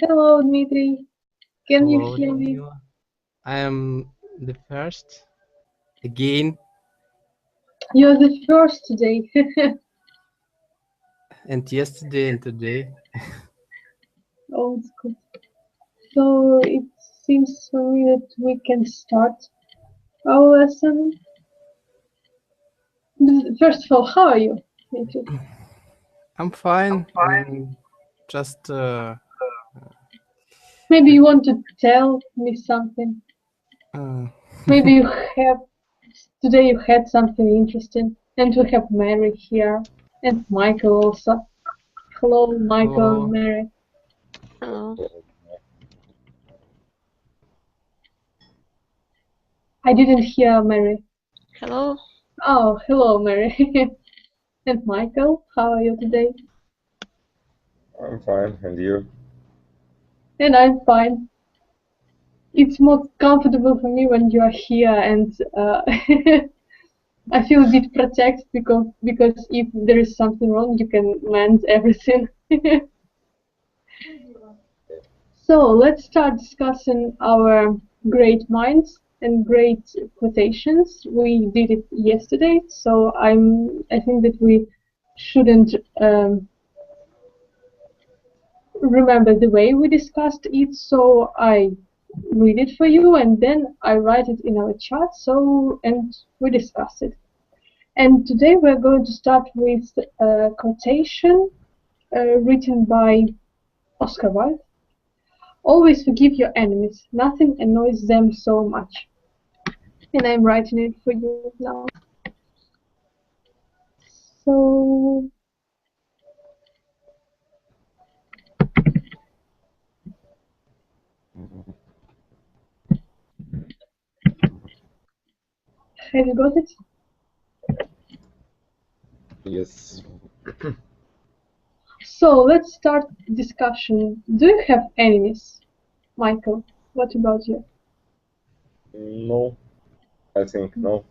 Hello, Dmitry. Can you Hello, hear me? Liudmyla. I am the first again, You're the first today. and yesterday and today. Oh, it's good. So it seems to me that we can start our lesson. First of all, how are you, Dmitry? I'm fine. Just Maybe you want to tell me something. Maybe you have today you had something interesting, and we have Mary here and Michael also. Hello, Michael and hello. Mary. Hello. I didn't hear Mary. Hello. Oh, hello, Mary. And Michael, how are you today? I'm fine, and you? And I'm fine. It's more comfortable for me when you are here, and I feel a bit protected because if there is something wrong, you can mend everything. So let's start discussing our great minds and great quotations. We did it yesterday, so I think that we shouldn't remember the way we discussed it. So I read it for you, and then I write it in our chat. And we discuss it. And today we're going to start with a quotation written by Oscar Wilde. Always forgive your enemies. Nothing annoys them so much. And I'm writing it for you now. So have you got it? Yes. So let's start discussion. Do you have enemies? Michael, what about you? No, I think no.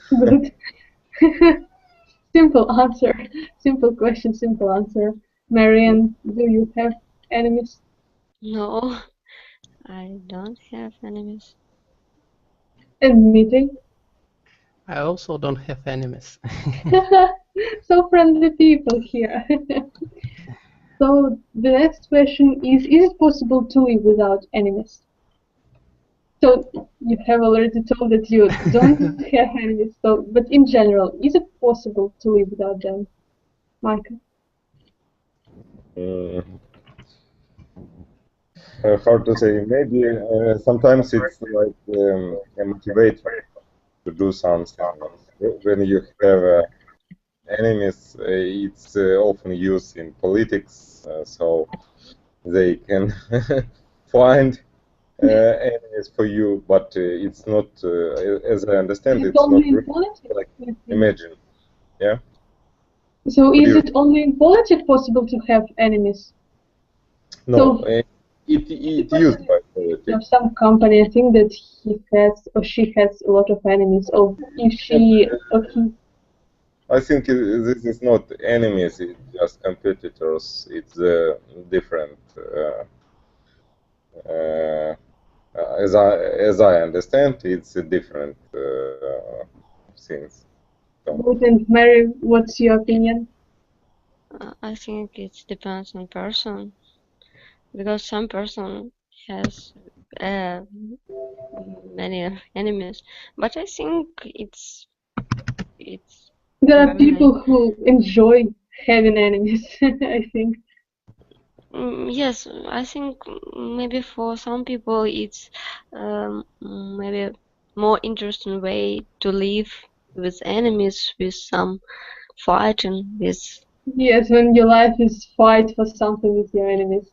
Good. Simple answer. Simple question, simple answer. Marianne, do you have enemies? No, I don't have enemies. And Dmitry? I also don't have enemies. So friendly people here. So the next question is it possible to live without enemies? So you have already told that you don't have enemies, but in general, is it possible to live without them? Michael? Hard to say. Maybe sometimes it's like a motivator to do something. When you have enemies, it's often used in politics, so they can find enemies for you, but it's not, as I understand, Is it it's not only in really politics? like imagine. Yeah. So What do is you? it only in politics possible to have enemies? No, So it used by of politics. some company, I think that he has or she has a lot of enemies, or if she or he. I think this is not enemies; it's just competitors. It's different. As I understand, it's a different things. So, Good. And Mary, what's your opinion? I think it depends on person, because some person has many enemies, but I think it's There are very nice. people who enjoy having enemies, I think. Yes, I think maybe for some people it's maybe more interesting way to live with enemies, with some fighting, with Yes, when your life is fight for something with your enemies.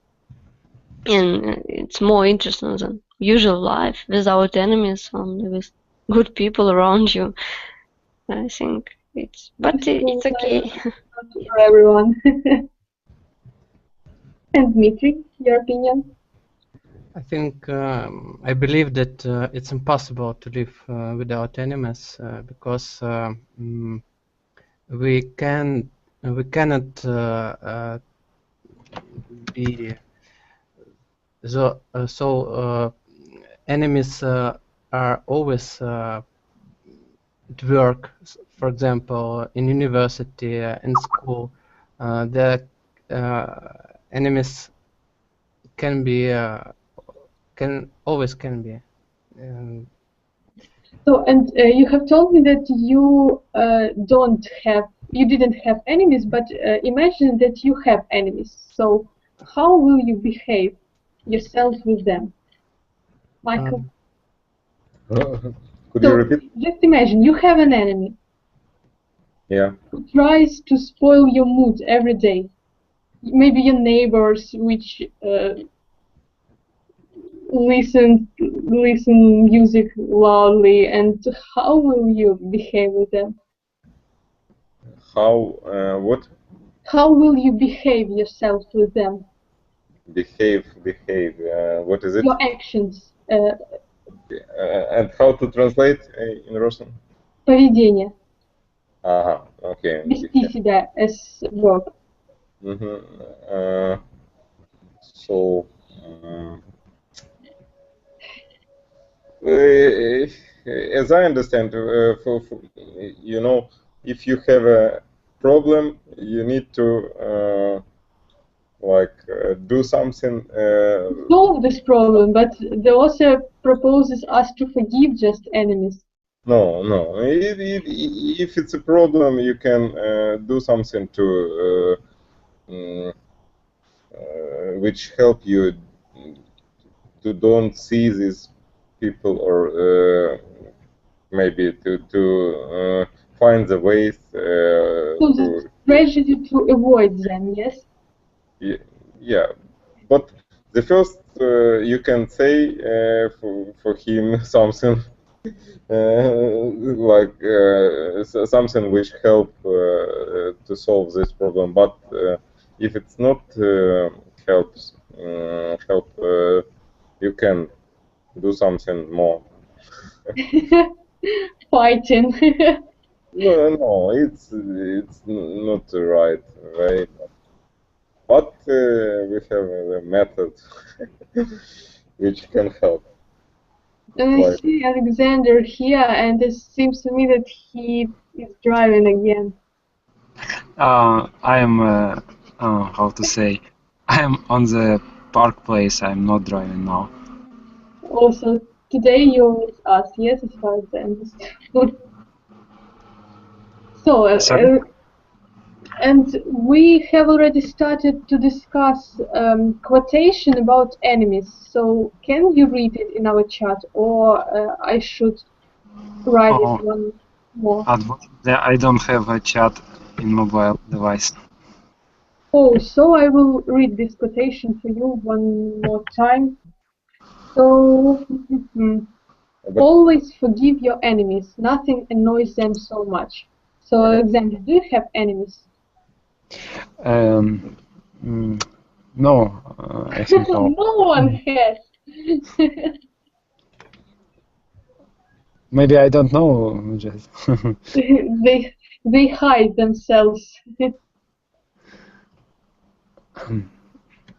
and it's more interesting than usual life without enemies, only with good people around you. I think but it's okay. Not for everyone. And Dmitry, your opinion? I think I believe that it's impossible to live without enemies because we cannot be so enemies are always at work, for example, in university, in school. The enemies can be always can be. So, and you have told me that you didn't have enemies, but imagine that you have enemies. So, how will you behave yourself with them, Michael? Could you repeat? Just imagine you have an enemy. Yeah. Who tries to spoil your mood every day. Maybe your neighbors, which listen music loudly, and how will you behave with them? How? What? How will you behave yourself with them? Behave. What is it? Your actions. And how to translate in Russian? Поведение. Ага, okay. Вести себя as verb. So, as I understand, you know, if you have a problem, you need to do something. Solve this problem, but the author proposes us to forgive just enemies. No. If it's a problem, you can do something to which help you to don't see these people, or maybe to find the ways. So the strategy to avoid them, yes? Yeah, but the first you can say for him something. Something which help to solve this problem, but if it's not help, you can do something more. Fighting. No, it's not the right way, but we have a method which can help. I see Alexander here, and it seems to me that he is driving again. I am, how to say, I am on the park place. I'm not driving now. Also, today you're with us, yes, as far as I understood. So, and we have already started to discuss quotation about enemies. So, can you read it in our chat, or I should write it one more? I don't have a chat in mobile device. Oh, so I will read this quotation for you one more time. So, always forgive your enemies. Nothing annoys them so much. So, Alexander, do you have enemies? No, I think no. No one has. Maybe I don't know. Just they hide themselves.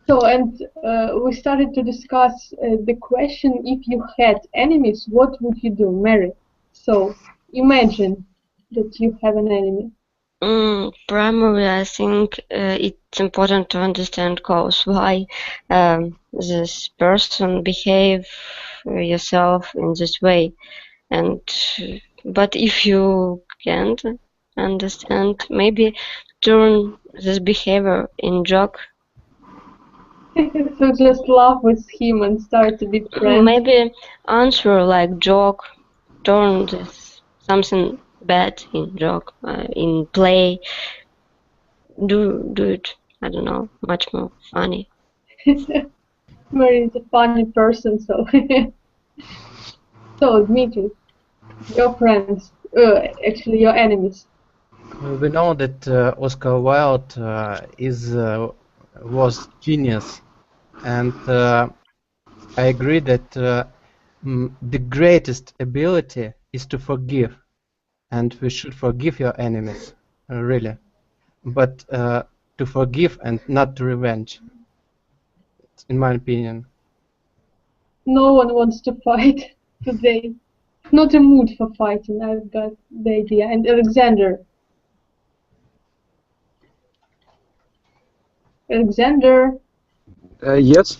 So, and we started to discuss the question: if you had enemies, what would you do, Mary? So, imagine that you have an enemy. Primarily, I think it's important to understand cause why this person behave yourself in this way, but if you can't understand, maybe turn this behavior in joke. So just laugh with him and start to be friends. Maybe answer like joke, turn this something bad in joke, in play. Do it, I don't know, much more funny. Mary is a funny person, so. So, Dmitry, your friends, actually your enemies. We know that Oscar Wilde was genius, and I agree that the greatest ability is to forgive, and we should forgive your enemies, really, but to forgive and not to revenge. in my opinion. No one wants to fight today. Not a mood for fighting, I've got the idea. And Alexander. Alexander. Yes.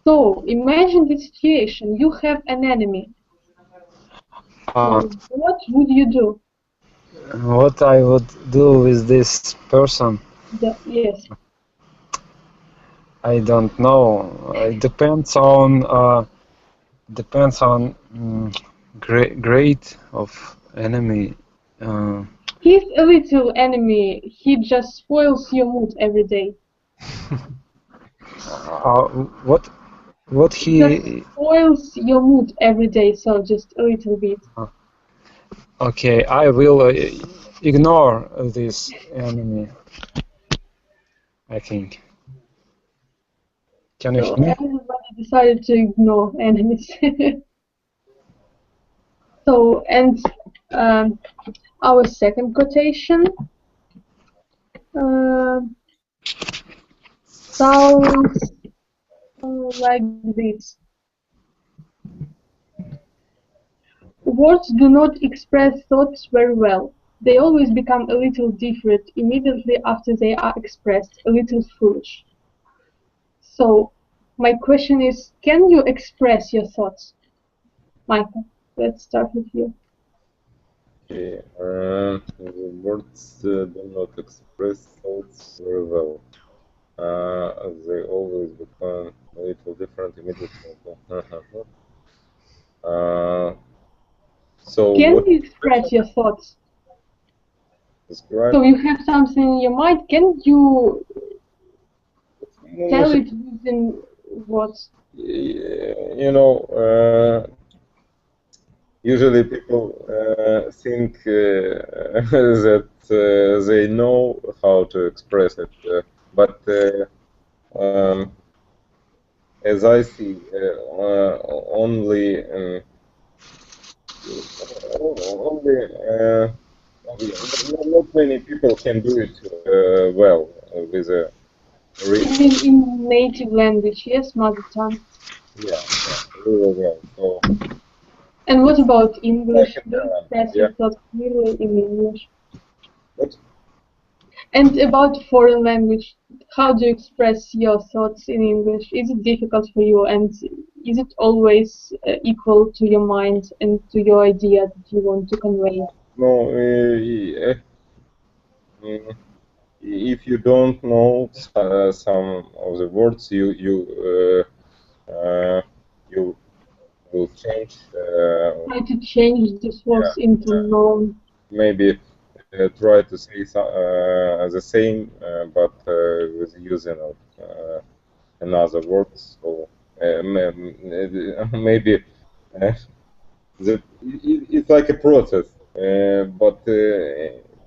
So, imagine the situation. You have an enemy. Uh, What would you do? what I would do with this person, Yes. I don't know. It depends on grade of enemy. He's a little enemy. He just spoils your mood every day. What Just he? spoils your mood every day, so just a little bit. Okay, I will ignore this enemy, I think. Can you So hear me? everybody decided to ignore enemies. So, and our second quotation sounds like this. Words do not express thoughts very well. They always become a little different immediately after they are expressed, a little foolish. So, my question is, can you express your thoughts? Michael, let's start with you. Okay, the words do not express thoughts very well. They always become a little different immediately. So Can what you express your thoughts? describe? So you have something in your mind, can you tell it using words? You know, usually people think that they know how to express it, but as I see, only not many people can do it well with a In native language, yes, mother tongue. yeah, really well. So, And what about English? like Do you express yeah. your thoughts clearly in English? What? And about foreign language, how do you express your thoughts in English? Is it difficult for you, and is it always equal to your mind and to your idea that you want to convey? No, if you don't know some of the words, you will change. Try to change these words into known. Maybe try to say the same, but with using of another words. So maybe it's like a process. But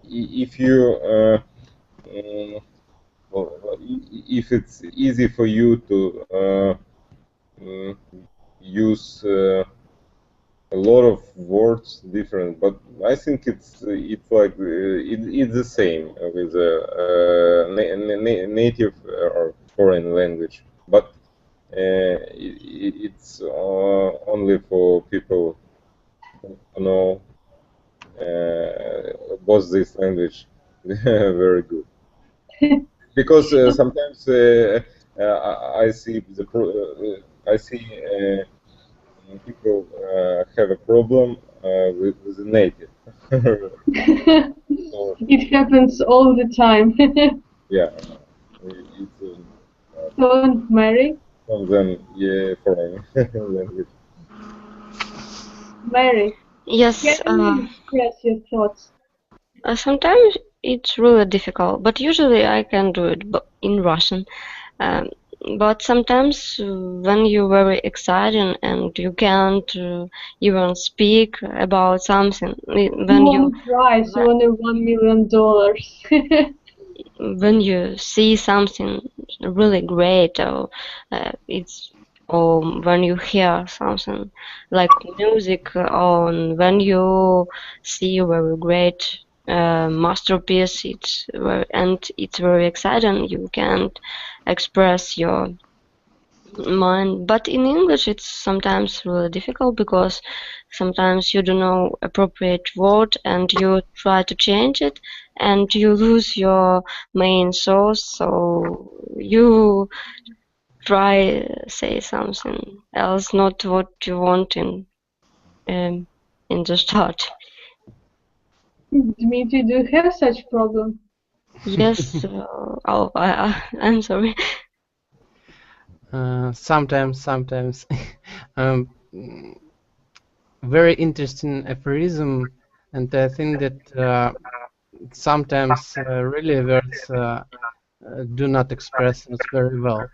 if you if it's easy for you to use a lot of words different, but I think it's like it's the same with native or foreign language, but it's only for people who know both this language very good. Because sometimes I see people have a problem with the native. So, It happens all the time. yeah, it's Don't marry. from them, foreign language. Mary, Yes, can you express your thoughts? sometimes it's really difficult, but usually I can do it in Russian. But sometimes when you're very excited and you can't even speak about something, You won prize, you won $1 million. when you see something really great, or or when you hear something like music, or when you see a very great masterpiece, and it's very exciting, you can't express your mind. But in English, it's sometimes really difficult because sometimes you don't know appropriate word and you try to change it and you lose your main source. So you try say something else, not what you want in the start. Dmitry, do you have such problem? Yes. I'm sorry. Sometimes. Very interesting aphorism, and I think that sometimes really words do not express us very well.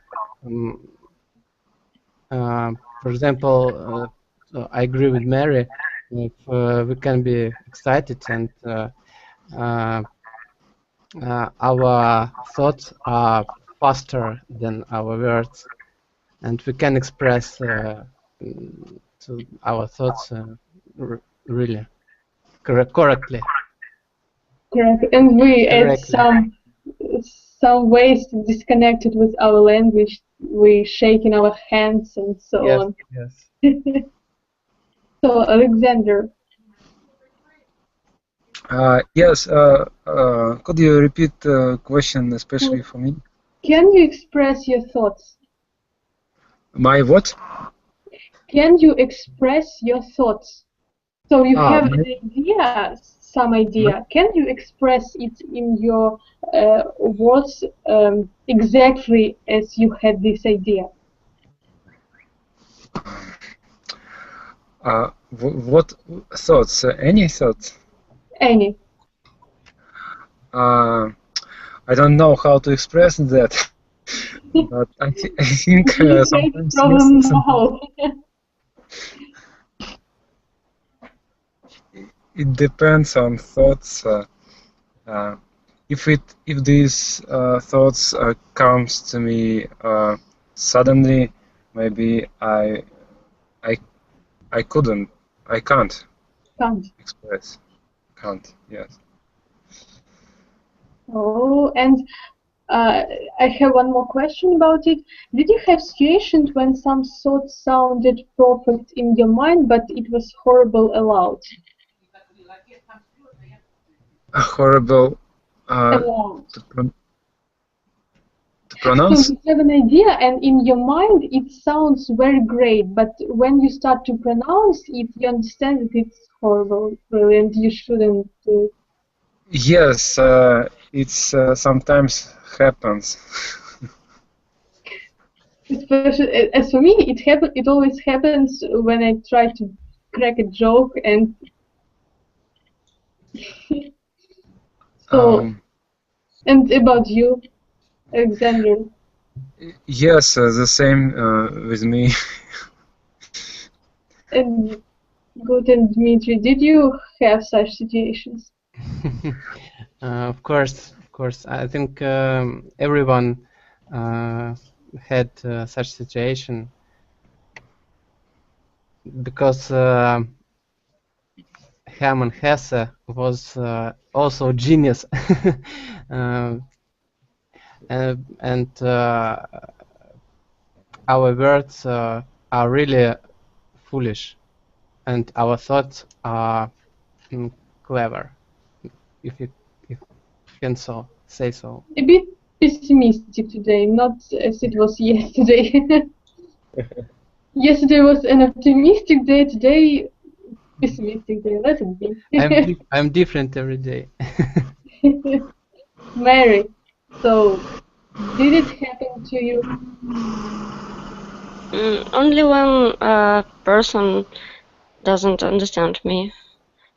For example, so I agree with Mary. If we can be excited and our thoughts are faster than our words, and we can express our thoughts really correctly. Correct. And we add Correctly. some ways to disconnect it with our language. We shake in our hands and so Yes, on. yes. So, Alexander, Yes, could you repeat the question, especially for me? can you express your thoughts? My what? Can you express your thoughts? So you have My, an idea, some idea. Can you express it in your words exactly as you had this idea? what thoughts? Any thoughts? Any. I don't know how to express that, but I think sometimes Problem yes, sometimes now. it depends on thoughts. If these thoughts comes to me suddenly, maybe I can't Can't. express. Can't. Yes. Oh, and I have one more question about it. Did you have situations when some thoughts sounded perfect in your mind, but it was horrible aloud? Horrible Aloud. to So pronounce. you have an idea, and in your mind it sounds very great, but when you start to pronounce it, you understand that it's horrible, really, and you shouldn't do it. Yes, it's sometimes happens. Especially, as for me, it always happens when I try to crack a joke, and so. And about you, Alexander? Yes, the same with me. And good, and Dmitry, did you have such situations? Of course. I think everyone had such situation because Hermann Hesse was also genius, and our words are really foolish, and our thoughts are clever, if you can say so. A bit pessimistic today, not as it was yesterday. Yesterday was an optimistic day, today pessimistic day. Let it be. I'm different every day. Mary, so did it happen to you? Only when a person doesn't understand me,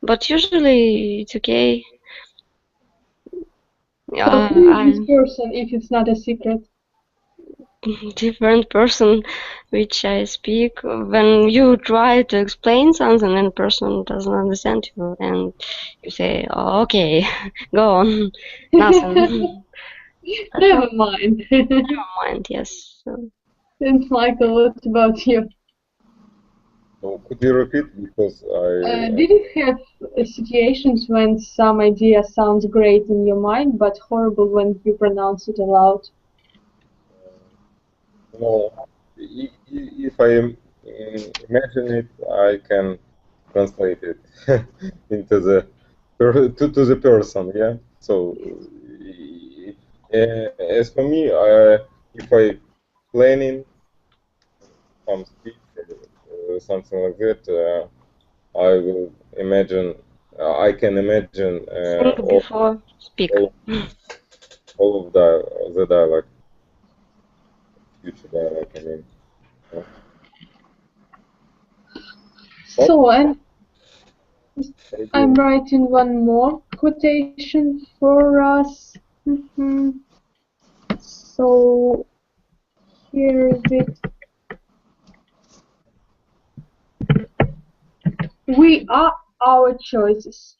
but usually it's okay. So who is this person if it's not a secret? Different person which I speak. When you try to explain something and person doesn't understand you, and you say, oh, "Okay, go on, nothing." Never mind. Never mind. Yes. So, And Michael, what about you? So could you repeat, because Did you have situations when some idea sounds great in your mind, but horrible when you pronounce it aloud? no, if I imagine it, I can translate it into the to the person. Yeah. So as for me, if I planning some speech or something like that, I will imagine. I can imagine Think before speak. all of the dialogue, future dialogue. I mean. Yeah. So, and I'm writing one more quotation for us. So, here is it. We are our choices.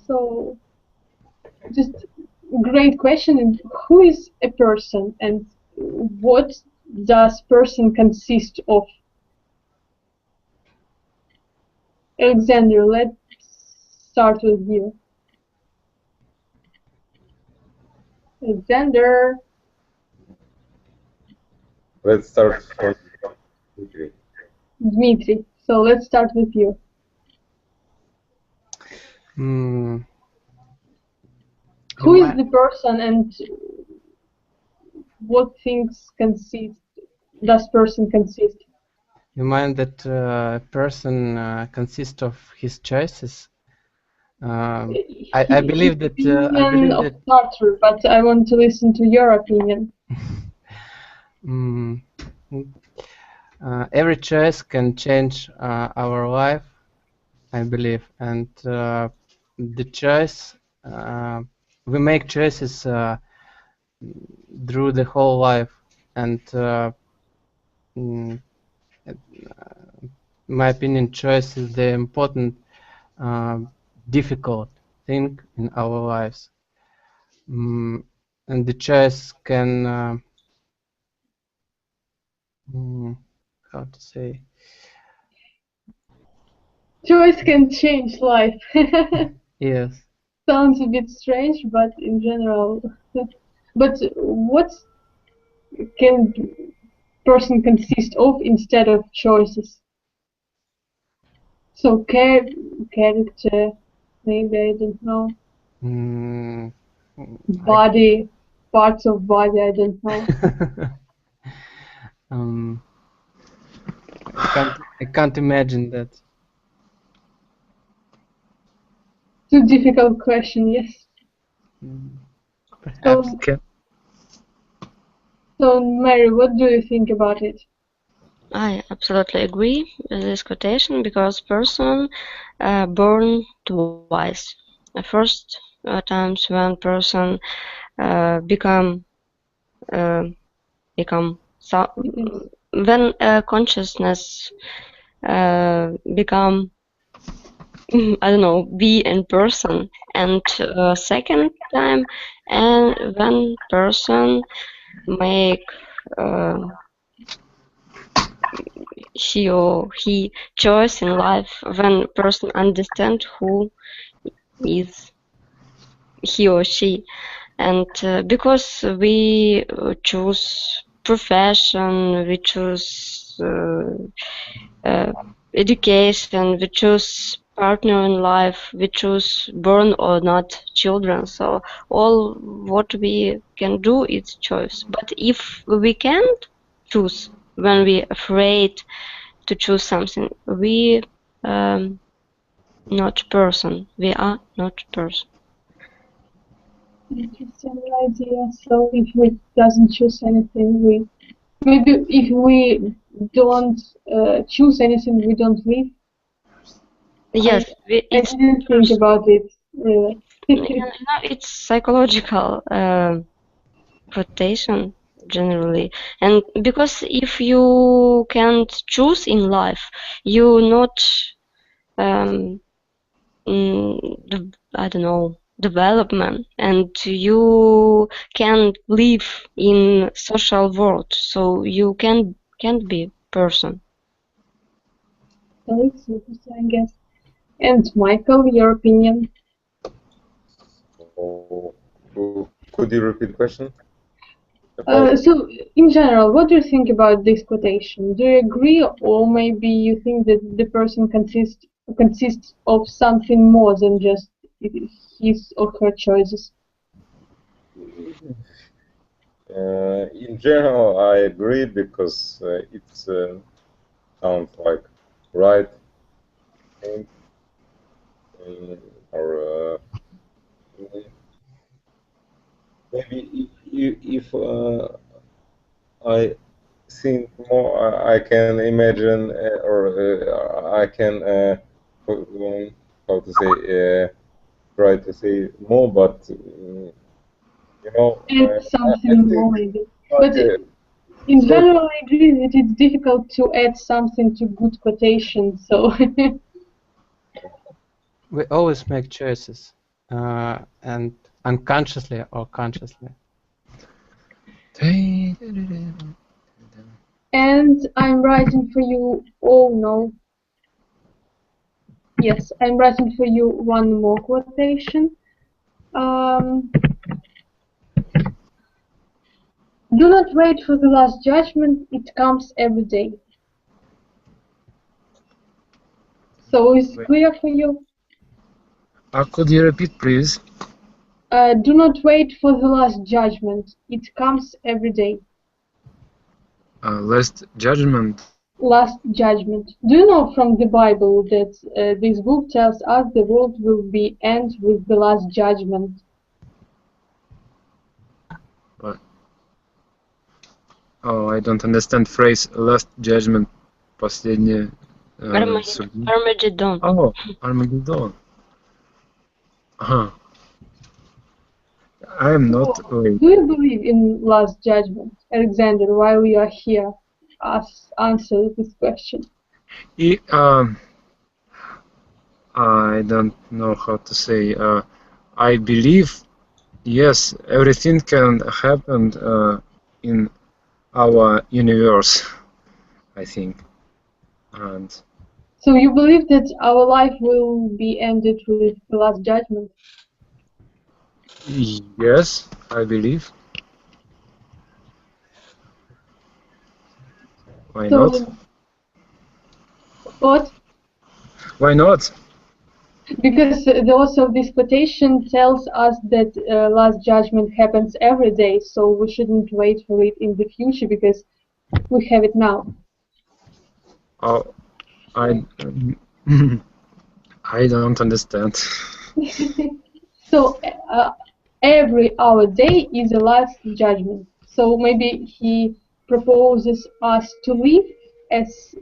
So, just great question. And who is a person and what does person consist of? Alexander, let's start with you. Alexander. Let's start from Dmitry. Dmitry. So let's start with you. Who is the person and what things does person consist? You mind that a person consists of his choices? I believe that Tartar, but I want to listen to your opinion. Every choice can change our life, I believe, and the choice we make choices through the whole life, and in my opinion, choice is the important, difficult thing in our lives, and the choice can how to say? Choice can change life. Yes. Sounds a bit strange, but in general. But what can person consist of instead of choices? So character, maybe, I don't know. Body, parts of body, I don't know. I can't imagine that. Too difficult question, yes. Perhaps. So, Mary, what do you think about it? I absolutely agree with this quotation because person born twice. The first times when person become when consciousness become I don't know, be in person, and second time, and when person make she or he choice in life, when person understand who is he or she, and because we choose profession, we choose education, we choose partner in life, we choose born or not children. So all what we can do is choice. But if we can't choose, when we afraid to choose something, we not person. We are not person. Interesting idea. So if we doesn't choose anything, maybe if we don't choose anything, we don't live. Yes, I didn't think about it really. It's psychological quotation generally, and because if you can't choose in life, you not I don't know, development, and you can't live in social world, so you can't be person. So it's interesting, I guess. And Michael, your opinion? For Could you repeat the question? So, in general, what do you think about this quotation? Do you agree, or maybe you think that the person consists of something more than just his or her choices? In general, I agree because it sounds like right thing, or maybe if I think more, I can imagine or I can how to say try to say more, but you know, Add something more, maybe. But in so general, I agree that it's difficult to add something to good quotation. So, We always make choices, and unconsciously or consciously. and I'm writing for you. Oh no. Yes, I'm writing for you one more quotation. Do not wait for the last judgment, it comes every day. So is it clear for you? Could you repeat, please? Do not wait for the last judgment, it comes every day. Last judgment. Last judgment. Do you know from the Bible that this book tells us the world will be end with the last judgment? What? Oh, I don't understand phrase last judgment. Последнее суд. Armageddon. Oh, Armageddon. I am not. Do you believe in last judgment? Alexander, while you are here, answer this question. I don't know how to say. I believe, yes, everything can happen in our universe, I think. And So you believe that our life will be ended with the last judgment? yes, I believe. Why So, not? what? Why not? Because the author of this quotation tells us that last judgment happens every day, so we shouldn't wait for it in the future because we have it now. Oh, I I don't understand. So every our day is a last judgment. So maybe he proposes us to live as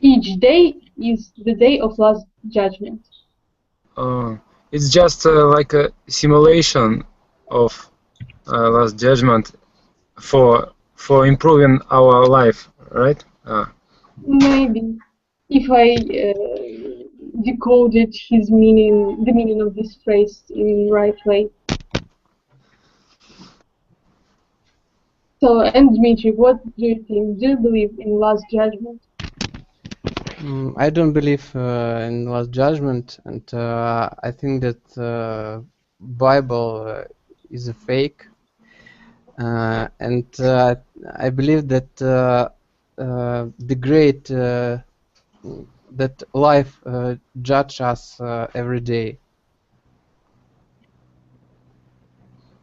each day is the day of last judgment. It's just like a simulation of last judgment for improving our life, right? Maybe if I decoded his meaning, the meaning of this phrase in the right way. So, and Dmitry, what do you think? Do you believe in last judgment? I don't believe in last judgment, and I think that Bible is a fake, and I believe that the great that life judge us every day.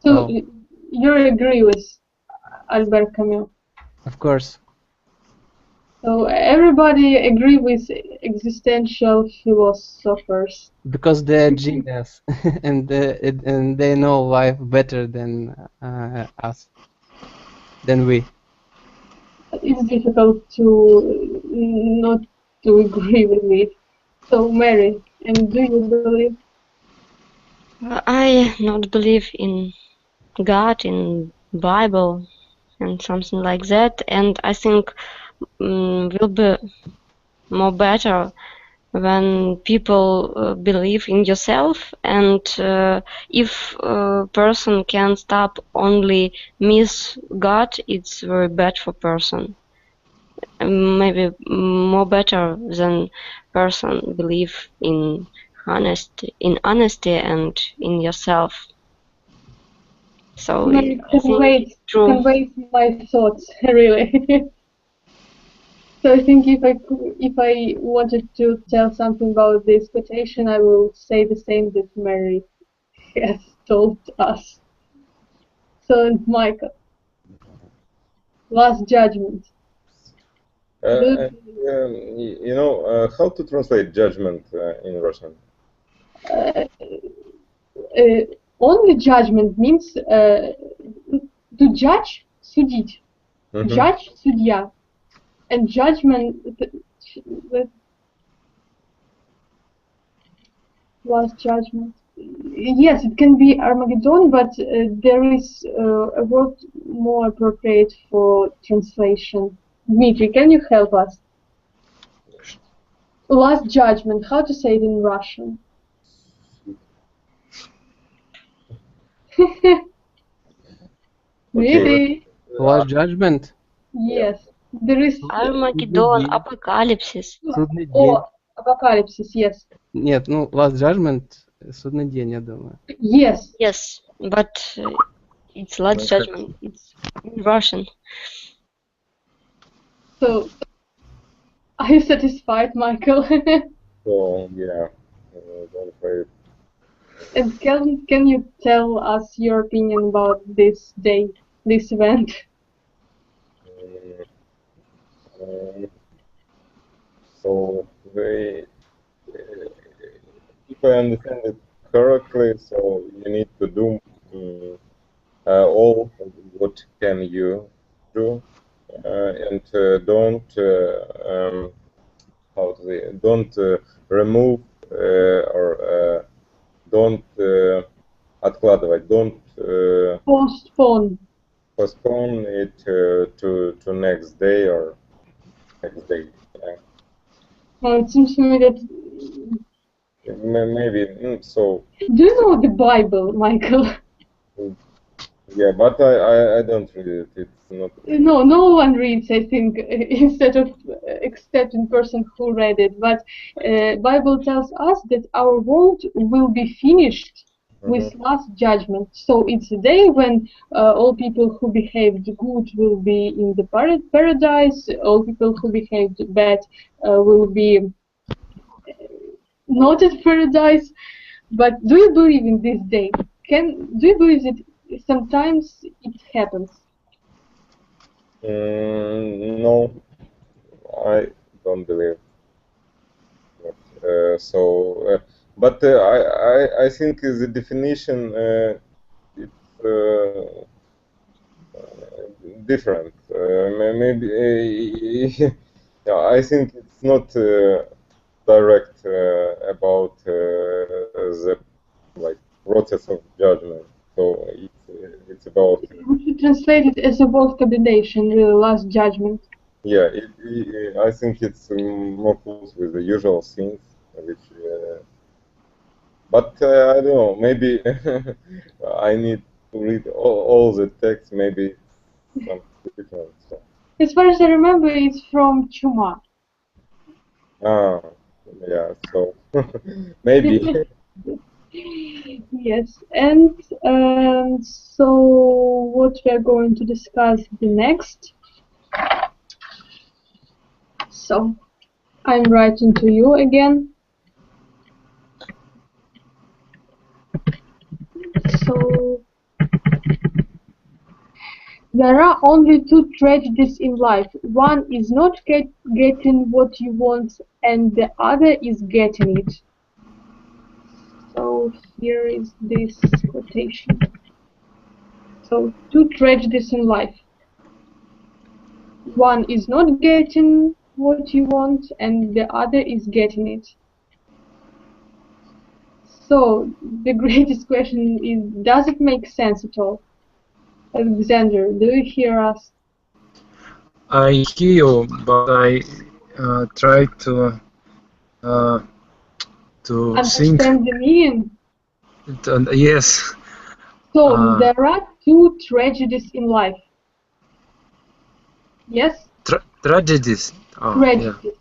So Oh. you agree with Albert Camus? Of course. So everybody agree with existential philosophers. Because they're genius, and they know life better than us, than we. It's difficult to not to agree with it. So Mary, and do you believe? I not believe in God, in Bible, and something like that. And I think will be more better when people believe in yourself, and if a person can stop only miss God, it's very bad for person. Maybe more better than person believe in honesty and in yourself. So No, I it think it's true. conveys my thoughts, really. So I think if I wanted to tell something about this quotation, I will say the same that Mary has told us. So, and Michael, last judgment. You know, how to translate judgment in Russian? Only judgment means to judge, судить. Judge, судья. And judgment, last judgment. Yes, it can be Armageddon, but there is a word more appropriate for translation. Dmitry, can you help us? Last judgment, how to say it in Russian? Really? Last judgment? Yes. There is... Armageddon, апокалипсис. Судный день. Oh, apocalypse, yes. Нет, ну, last judgment, судный день, я думаю. Yes. Yes, but it's last judgment. It's in Russian. So, are you satisfied, Michael? So yeah, don't worry. And can you tell us your opinion about this day, this event? So if I understand it correctly, so you need to do all what can you do, and don't how to say, don't remove or don't откладывать, don't postpone it to next day or next day. Yeah. Well, it seems to me that... Maybe so. Do you know the Bible, Michael? Yeah, but I don't read it. It's not. No one reads, I think, except in person who read it. But Bible tells us that our world will be finished with last judgment. So it's a day when all people who behaved good will be in the paradise. All people who behaved bad will be not at paradise. But do you believe in this day? Do you believe that sometimes it happens? No, I don't believe. But I think the definition it's different. Maybe I think it's not direct about the process of judgment. So it's about. We should translate it as a word combination, the last judgment. Yeah, I think it's more close with the usual things, which. But I don't know. Maybe I need to read all the text. Maybe some different stuff. As far as I remember, it's from Chuma. Ah, yeah. So maybe. Yes, and so what we are going to discuss the next. So I'm writing to you again. So there are only two tragedies in life. One is not getting what you want, and the other is getting it. So here is this quotation. So two tragedies in life. One is not getting what you want, and the other is getting it. So the greatest question is, does it make sense at all? Alexander, do you hear us? I hear you, but I try to understand think. the meaning. Yes. So there are two tragedies in life. Yes? Tragedies. Oh, tragedies.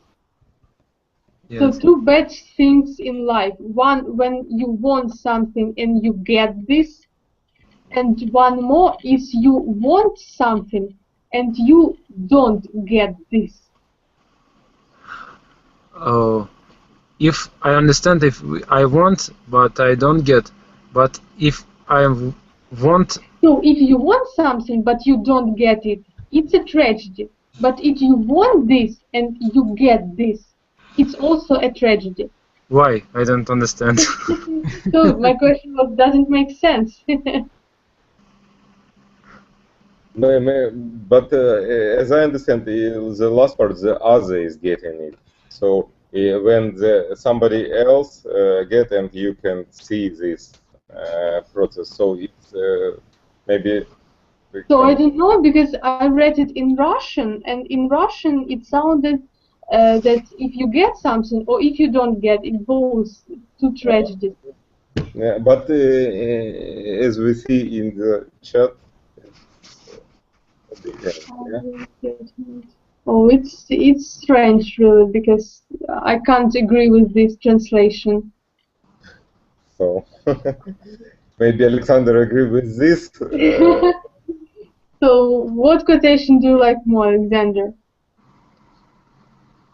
Yeah. So Yes. two bad things in life. One, when you want something and you get this, And one more is you want something and you don't get this. Oh, if I understand, if I want but I don't get, but if I want, So if you want something but you don't get it, it's a tragedy. But if you want this and you get this, it's also a tragedy. why? I don't understand. So my question was, does it make sense? But as I understand, the last part, the other is getting it. So when somebody else get and you can see this process, so it's maybe. So I don't know, because I read it in Russian, and in Russian it sounded that if you get something or if you don't get it, both to tragedy. Yeah, but as we see in the chat, yeah? Oh, it's strange, really, because I can't agree with this translation. So maybe Alexander agree with this. So what quotation do you like more, Alexander?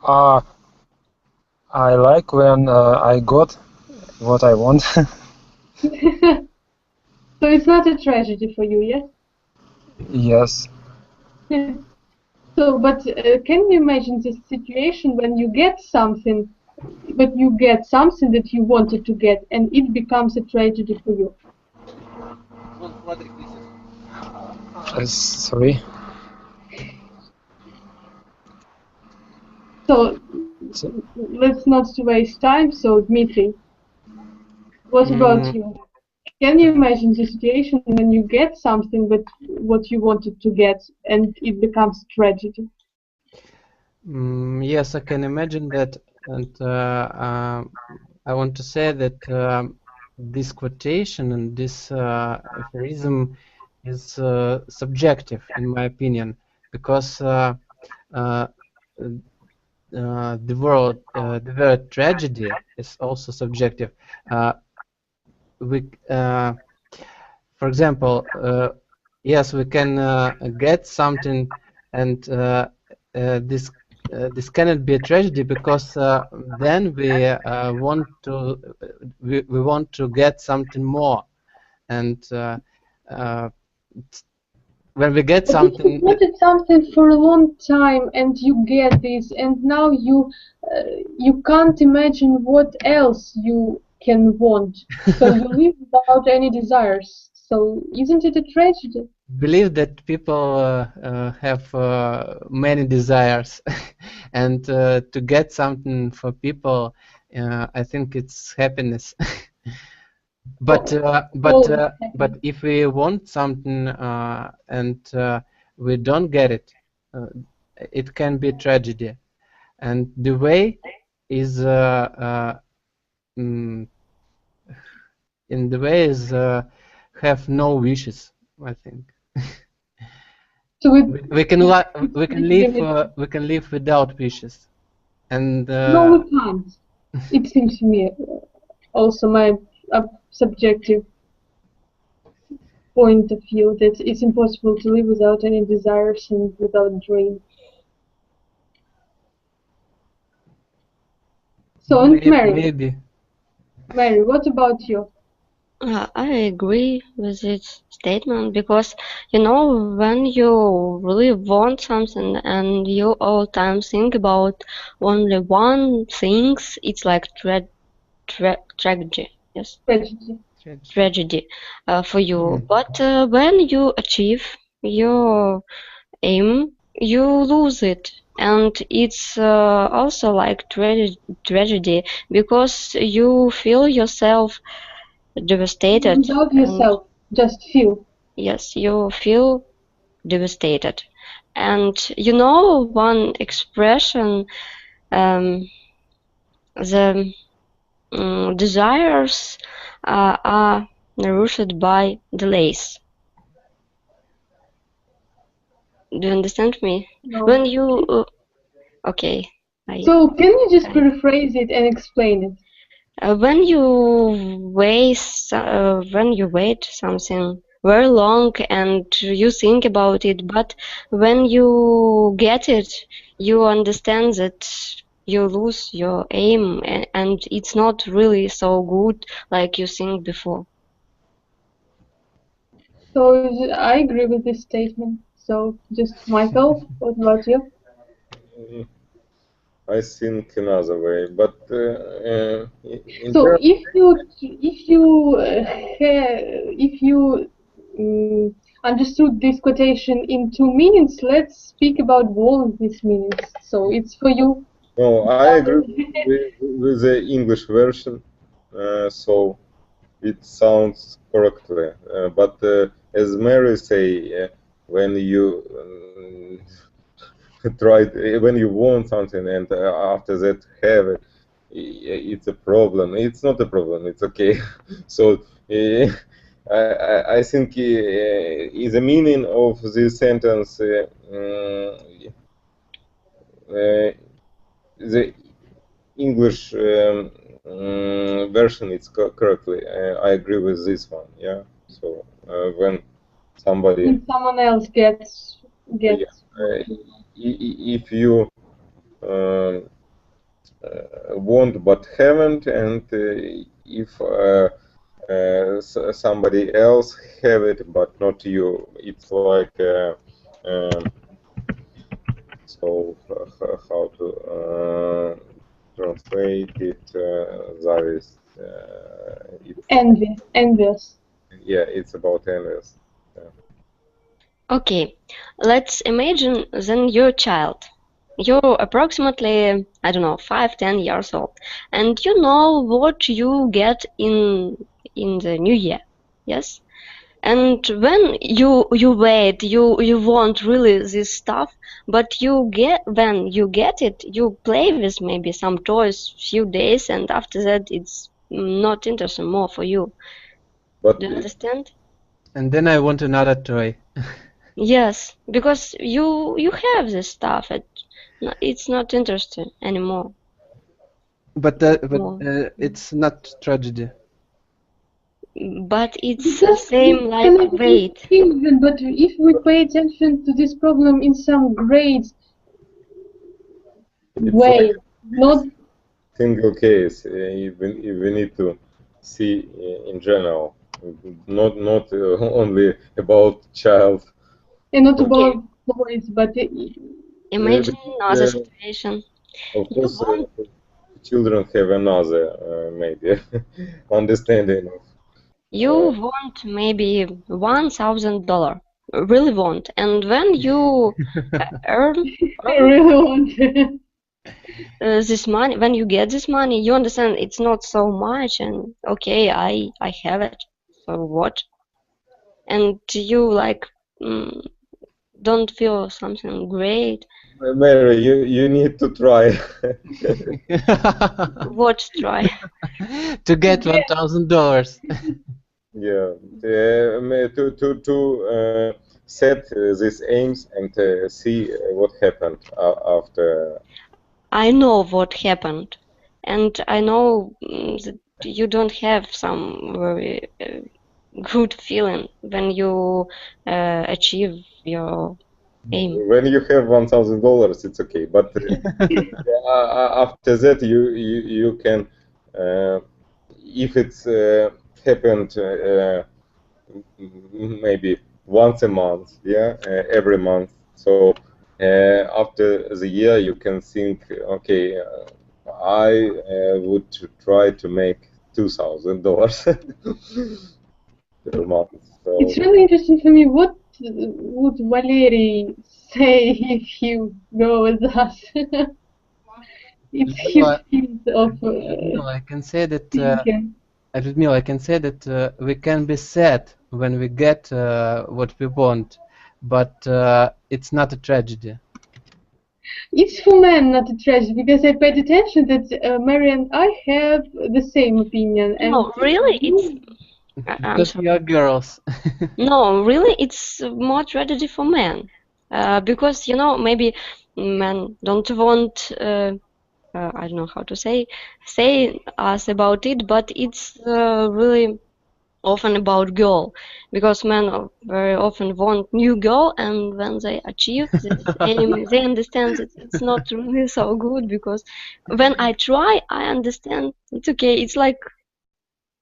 I like when I got what I want. So it's not a tragedy for you, yes? Yes. So, but can you imagine this situation when you get something, but you get something that you wanted to get, and it becomes a tragedy for you? Sorry. So let's not waste time. So, Dmitry, what about you? Can you imagine the situation when you get something but what you wanted to get and it becomes a tragedy? Yes, I can imagine that, and I want to say that this quotation and this aphorism is subjective, in my opinion, because the word tragedy is also subjective. For example, yes, we can get something, and this cannot be a tragedy, because then we want to get something more, and when we get something. If you wanted something for a long time and you get this, and now you can't imagine what else you can want, so you live without any desires. So isn't it a tragedy? Believe that people have many desires, and to get something for people, I think it's happiness. But if we want something and we don't get it, it can be tragedy. And the way is in the way is have no wishes, I think. So we can live without wishes, and no, we can't. It seems to me, also my subjective point of view, that it's impossible to live without any desires and without dreams. So, and maybe. Mary, what about you? I agree with this statement, because when you really want something and you all time think about only one thing, it's like tragedy. Yes, tragedy for you. But when you achieve your aim, you lose it, and it's also like tragedy, because you feel yourself devastated. Without yourself, just feel. Yes, you feel devastated. And one expression, the desires are nourished by delays. Do you understand me? No. When you okay. So can you just paraphrase it and explain it? When you wait something very long and you think about it, but when you get it, you understand that you lose your aim and it's not really so good like you think before. So I agree with this statement. So just Michael, what about you? I think another way, but in So general, if you understood this quotation in two meanings, let's speak about all of these meanings. So it's for you. no, I agree with the English version, so it sounds correctly. But as Mary say, when you when you want something and after that have it, it's a problem. It's not a problem. It's okay. So I think the meaning of this sentence, the English version is correctly. I agree with this one. Yeah. So when somebody, When someone else gets if you want but haven't, and if somebody else have it but not you, it's like so how to translate it? That is, it's envious. yeah, it's about envious. Okay, let's imagine then you're a child. You're approximately, I don't know, 5-10 years old, and you know what you get in the new year, yes? And when you wait, you want really this stuff, but when you get it, you play with maybe some toys few days, and after that it's not interesting more for you. But Do you understand? And then I want another toy. Yes, because you have this stuff. It's not interesting anymore. But More. it's not tragedy. But it's the same like Connected weight. children, but if we pay attention to this problem in some grades it's way, like not single case. Even if we need to see in general, not only about child. and not Okay. about boys, but Imagine another uh, situation. Of You course, want children have another maybe understanding of. you want maybe $1,000. Really want. And when you earn I really want. this money, when you get this money, you understand it's not so much, and okay, I have it. So what? And you like don't feel something great. Mary, you need to try. What try? To get $1,000. Yeah, to set these aims and see what happened after. I know what happened, and I know that you don't have some very good feeling when you achieve your aim. When you have $1,000, it's okay. But after that, you can, if it's happened maybe once a month, yeah, every month. So after the year, you can think, okay, I would try to make $2,000 per month. So It's really interesting for me. What would Valery say if you go with us? It's his Well, field of I can say that thinking. Liudmyla, I can say that we can be sad when we get what we want, but it's not a tragedy. It's for men, not a tragedy, because I paid attention that Mary and I have the same opinion. And No, really, it's. I'm Because sorry. we are girls. No, really, it's more tragedy for men, because maybe men don't want. I don't know how to say us about it, but it's really often about girl, because men very often want new girl, and when they achieve this aim, they understand that it's not really so good, because when I try, I understand it's okay, it's like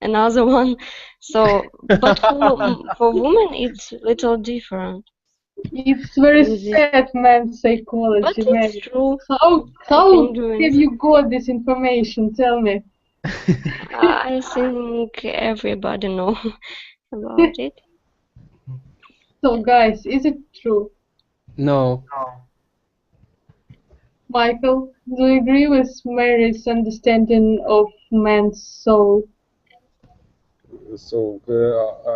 another one. So, but for women, it's little different. It's very This- sad, man, But psychology, man. it's true. How can do have it. you got this information? Tell me. I think everybody know about it. So, guys, is it true? No. Michael, do you agree with Mary's understanding of man's soul? So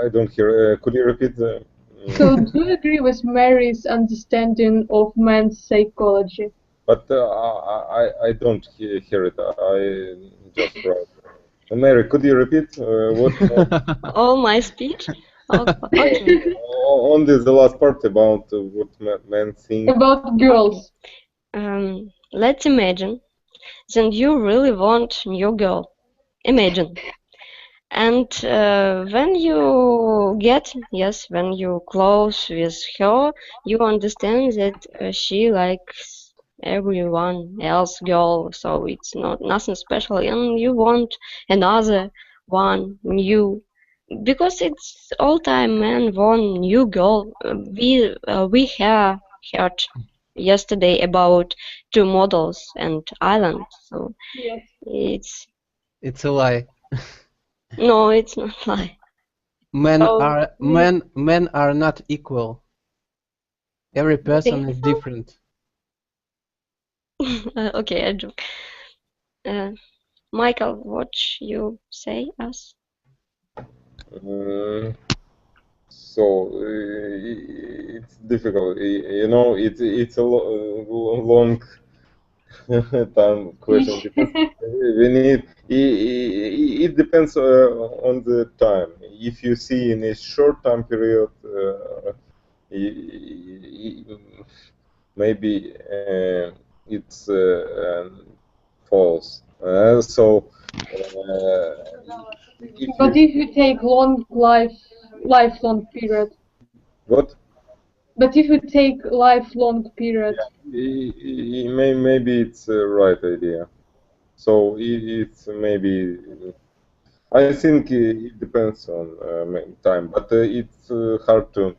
I don't hear. Could you repeat the? So, do you agree with Mary's understanding of man's psychology? But I don't hear it. I just write. Mary, could you repeat what? All my speech. Okay. Only the last part about what men think. About girls. Let's imagine that you really want new girl. Imagine. And when you when you close with her, you understand that she likes everyone else girl, so it's not nothing special, and you want another one new, because it's all time men want new girl. We have heard yesterday about two models and island, so Yes. it's a lie. no, it's not like. Men Oh, are not equal. Every person think is so? different. Okay, I joke. Michael, what you say us? So it's difficult. You know, it's a long time question because we need. It depends on the time. If you see in a short time period, maybe it's false. But if you take lifelong period. What? But if you take lifelong period. Maybe it's the right idea. So it's maybe. I think it depends on time, but it's hard to.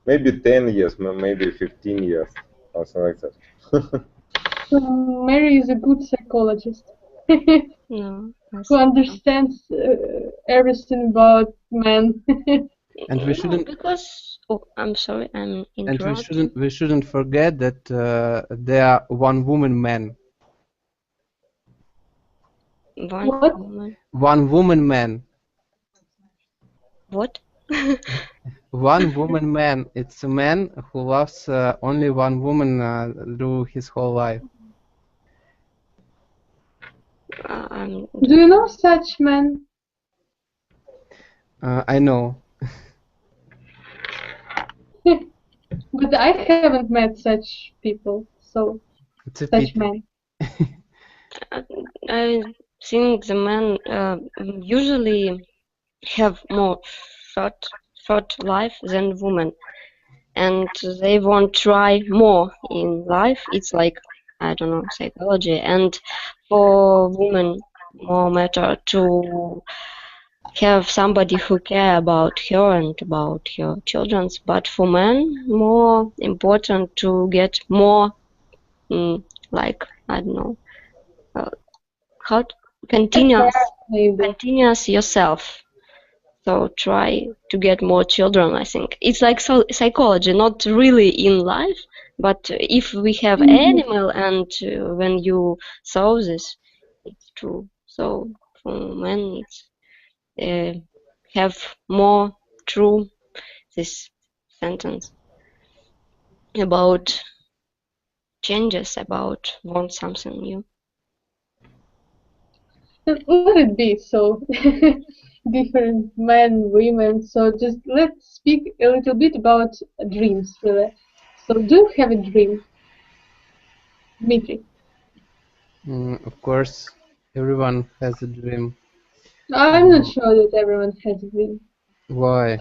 Maybe 10 years, maybe 15 years, something like that. Mary is a good psychologist. No, Who understands everything about men. And we shouldn't. Because I'm sorry, I'm And interrupting. we shouldn't forget that there are one woman men. What? One woman man. What? One woman man. It's a man who loves only one woman through his whole life. Do you know such men? I know. But I haven't met such people, so It's a such pity. men. I think the men usually have more short life than women, and they won't try more in life. It's like, I don't know, psychology. And for women, more matter to have somebody who care about her and about her children. But for men, more important to get more, like, I don't know, how continuous yourself. So try to get more children, I think. It's like psychology, not really in life, but if we have animal and when you saw this, it's true. So for men, it's have more true this sentence about changes, about want something new. Let it be so. Different men, women. So just let's speak a little bit about dreams, really. So do you have a dream, Dmitry? Of course, everyone has a dream. I'm not sure that everyone has a dream. Why?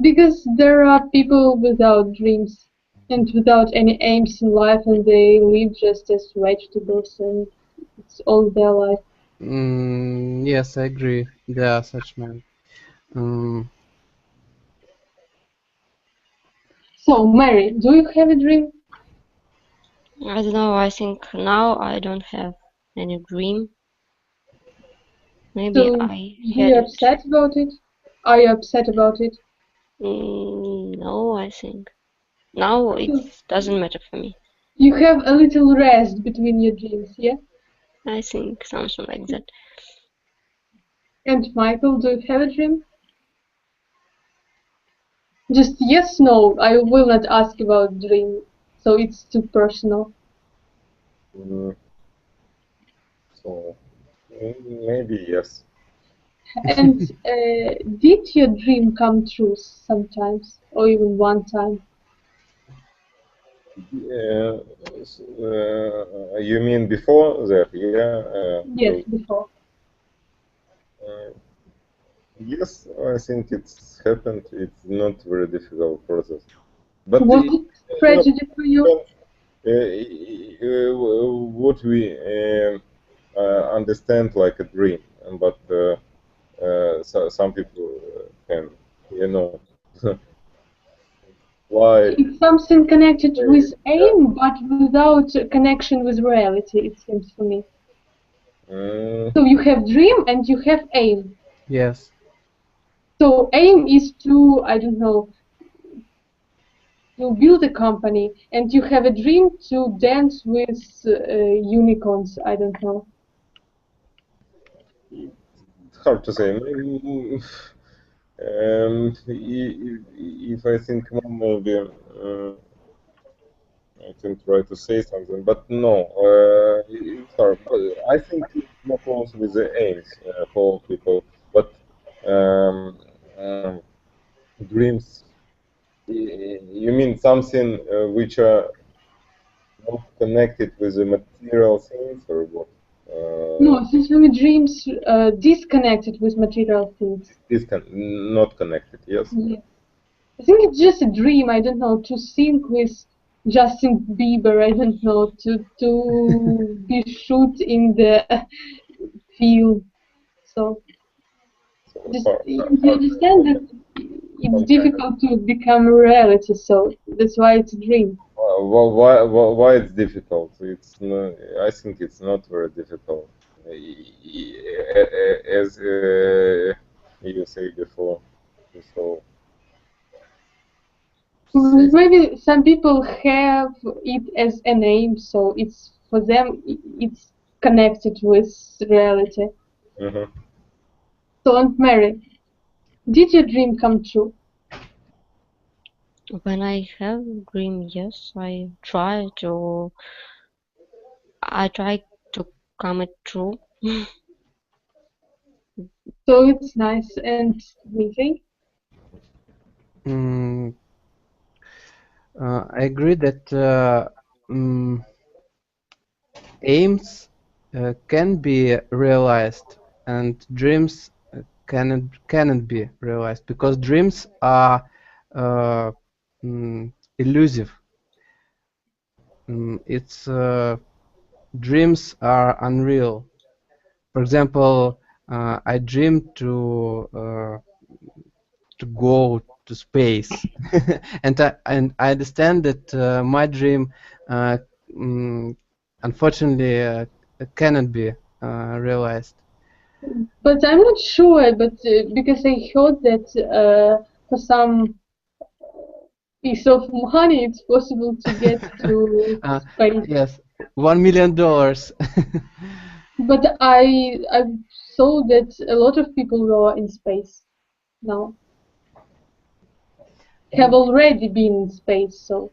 Because there are people without dreams and without any aims in life, and they live just as vegetables, and it's all their life. Yes, I agree. There are such men. So, Mary, do you have a dream? I don't know. I think now I don't have any dream. Maybe So, I do had you it. upset about it? Are you upset about it? No, I think now it doesn't matter for me. You have a little rest between your dreams, yeah? I think something like that. And Michael, do you have a dream? Just yes, no. I will not ask about dream, so it's too personal. So maybe yes. And did your dream come true sometimes, or even one time? You mean before that? Yeah. Yes, before. Yes, I think it's happened. It's not very difficult process. But Was it tragedy for you? What we understand like a dream, but some people can, why? It's something connected with aim, but without a connection with reality, it seems for me. So you have dream and you have aim. Yes. So aim is to, I don't know, to build a company, and you have a dream to dance with unicorns, I don't know. It's hard to say. If I think more, maybe I can try to say something, but no, it's hard. I think it's more close with the aims for people, but um, dreams. You mean something which are not connected with the material things, or what? No, since for me dreams disconnected with material things. Not connected. Yes. Yeah. I think it's just a dream, I don't know, to think with Justin Bieber, I don't know, to be shoot in the field. So just you understand that it's difficult to become a reality, so that's why it's a dream. Why it's difficult? It's no, I think it's not very difficult, as you say before. So Maybe some people have it as a name, so it's for them it's connected with reality. So, Aunt Mary, did your dream come true? When I have dream, yes, I try to come it true. So it's nice. And Dmitry? I agree that aims can be realized and dreams cannot be realized, because dreams are elusive. It's dreams are unreal. For example, I dream to go to space, and I understand that my dream unfortunately cannot be realized. But I'm not sure, but because I heard that for some piece of money it's possible to get to space. Yes, $1 million. But I saw that a lot of people who are in space now have already been in space, so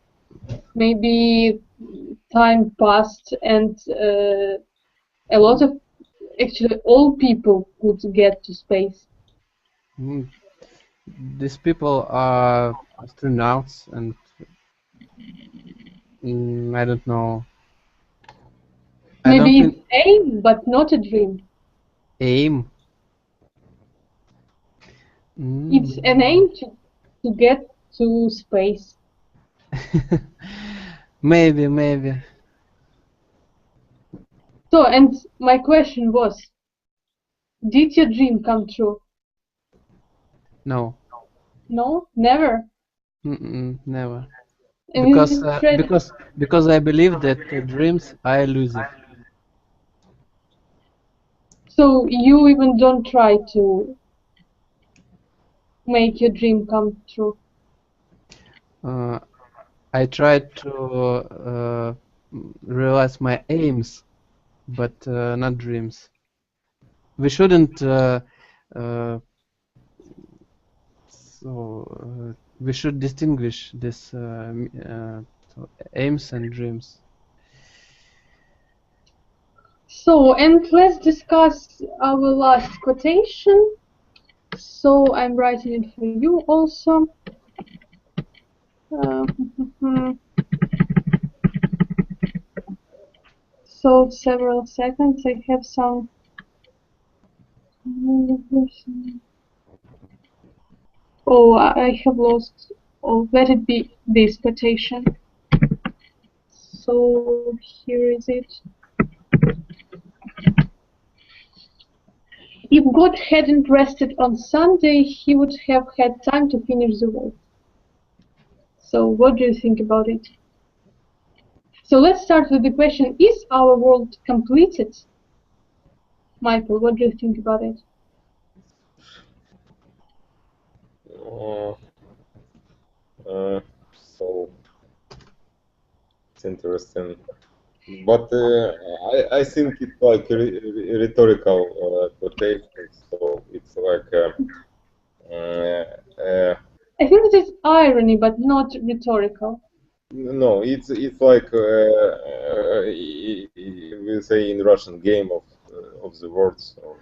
maybe time passed and a lot of actually all people could get to space. These people are astronauts, and I don't know. Maybe it's aim, but not a dream. Aim. It's an aim to get to space. Maybe. So, and my question was, did your dream come true? No. No, never. Never. And Because I believe that dreams are elusive. So you even don't try to make your dream come true. I tried to realize my aims, but not dreams. We shouldn't. We should distinguish this aims and dreams. So, and let's discuss our last quotation. So I'm writing it for you also. So several seconds. I have some. Oh, I have lost. Oh, let it be this quotation. So here is it. If God hadn't rested on Sunday, he would have had time to finish the work. So what do you think about it? So let's start with the question, is our world completed? Michael, what do you think about it? So it's interesting, but I think it's like rhetorical quotation. So it's like I think it is irony, but not rhetorical. no, it's like we say in Russian, game of the words. So,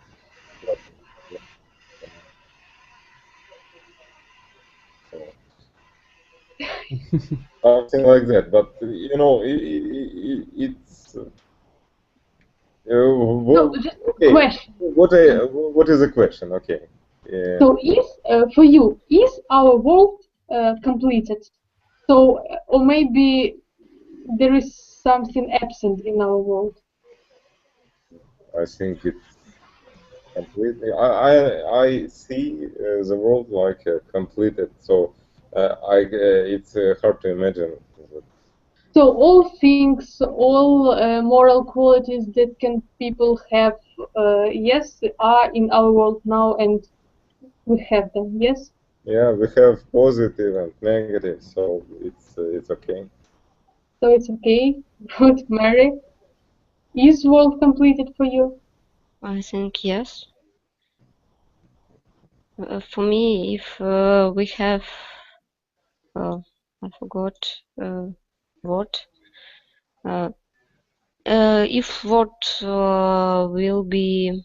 something like that. But you know, it's No, just okay. question. What is the question? Okay. So is for you, is our world completed? So or maybe there is something absent in our world. I think it's completely. I see the world like completed. So it's hard to imagine. So all things, all moral qualities that can people have, yes, are in our world now, and we have them. Yes. Yeah, we have positive and negative, so it's okay. So it's okay. Good, Mary. Is world completed for you? I think yes. For me, if we have, I forgot what. If what will be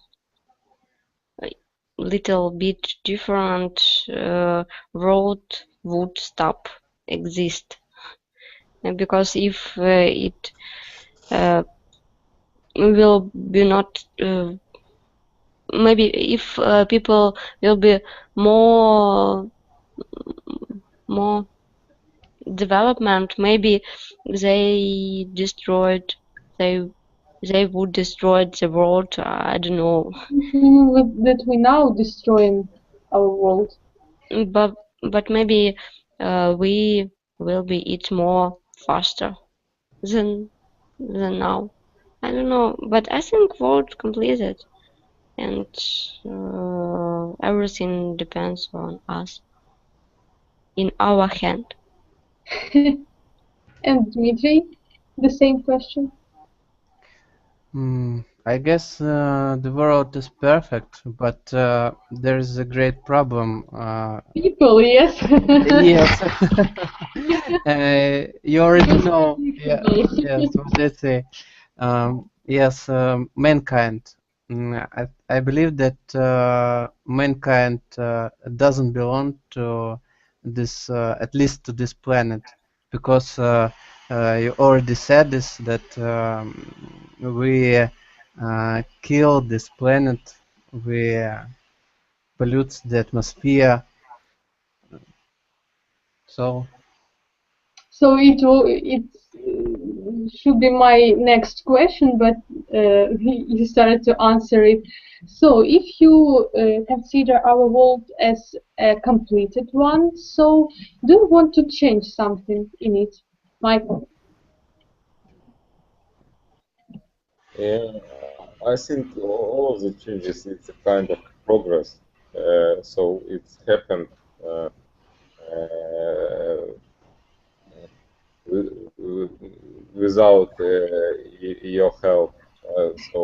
a little bit different, road would stop exist. And because if it will be not maybe if people will be more development, maybe they would destroy the world. I don't know. That we now destroying our world. But maybe we will be it more faster than now. I don't know, but I think world completed, and everything depends on us, in our hand. And Dmitry, the same question. I guess the world is perfect, but there is a great problem. People, yes. Yes. You already know. Yeah. Yes. What they say. Yes. Mankind. I believe that mankind doesn't belong to this, at least to this planet, because you already said this, that we kill this planet. We pollutes the atmosphere. So it should be my next question, but you started to answer it. So if you consider our world as a completed one, so do you want to change something in it, Michael? Yeah, I think all of the changes is a kind of progress. So it's happened without your help. So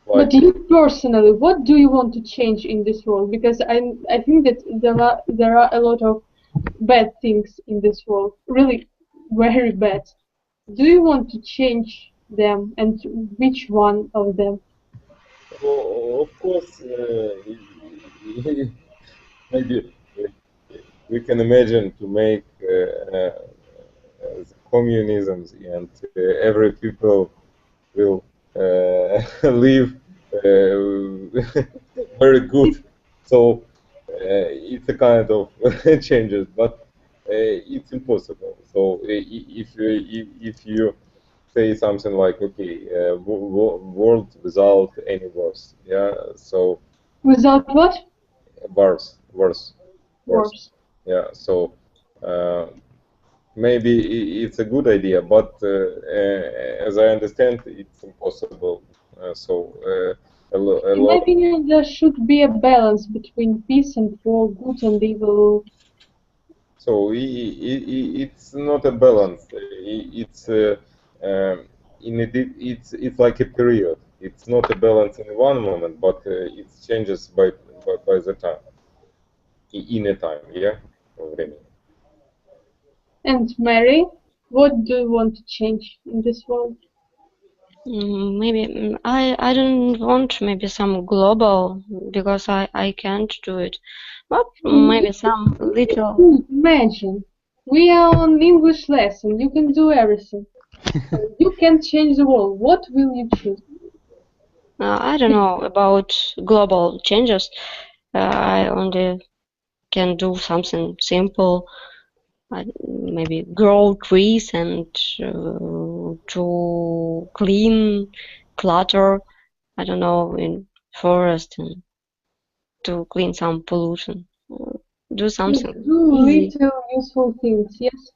But you personally, what do you want to change in this world? Because I think that there are a lot of bad things in this world, really very bad. Do you want to change them, and which one of them? of course, maybe we can imagine to make the communisms and every people will live very good. So it's a kind of changes, but it's impossible. So if you say something like, okay, world without any wars, yeah, so Without what? wars, yeah, so maybe it's a good idea, but as I understand, it's impossible. In my opinion, there should be a balance between peace and war, good and evil. So it's not a balance. It's like a period. It's not a balance in one moment, but it changes by the time. In a time, yeah. And Mary, what do you want to change in this world? Maybe I don't want maybe some global, because I can't do it, but maybe some little. Imagine, we are on English lesson. You can do everything. You can change the world. What will you choose? I don't know about global changes. I only can do something simple. Maybe grow trees and to clean clutter, I don't know, in forest, and to clean some pollution. Do something Do easy. little useful things, yes?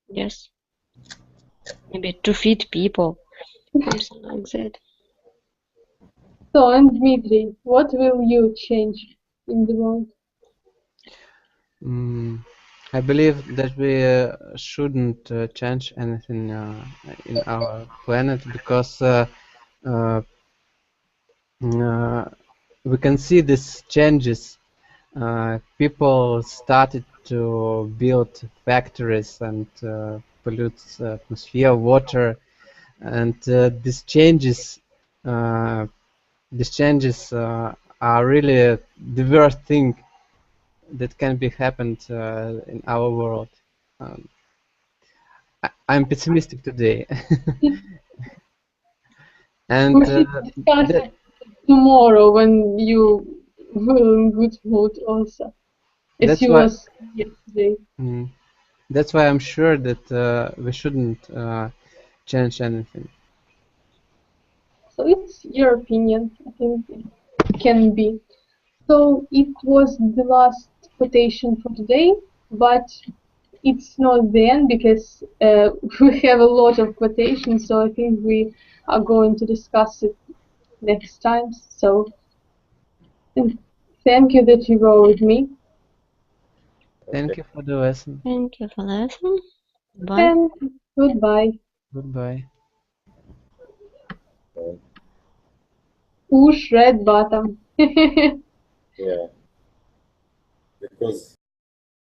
Yes. Maybe to feed people, something like that. So, and Dmitry, what will you change in the world? I believe that we shouldn't change anything in our planet, because we can see these changes. People started to build factories and pollute the atmosphere, water, and these changes are really the worst thing that can be happened in our world. I'm pessimistic today. And We should discuss it tomorrow when you will in good mood also, as that's you why was yesterday. that's why I'm sure that we shouldn't change anything. So it's your opinion. I think it can be. So it was the last quotation for today, but it's not the end, because we have a lot of quotations, so I think we are going to discuss it next time. So thank you that you were with me. Thank you for the lesson. Thank you for listening. Bye. And goodbye. Goodbye. Push red button. Yeah, because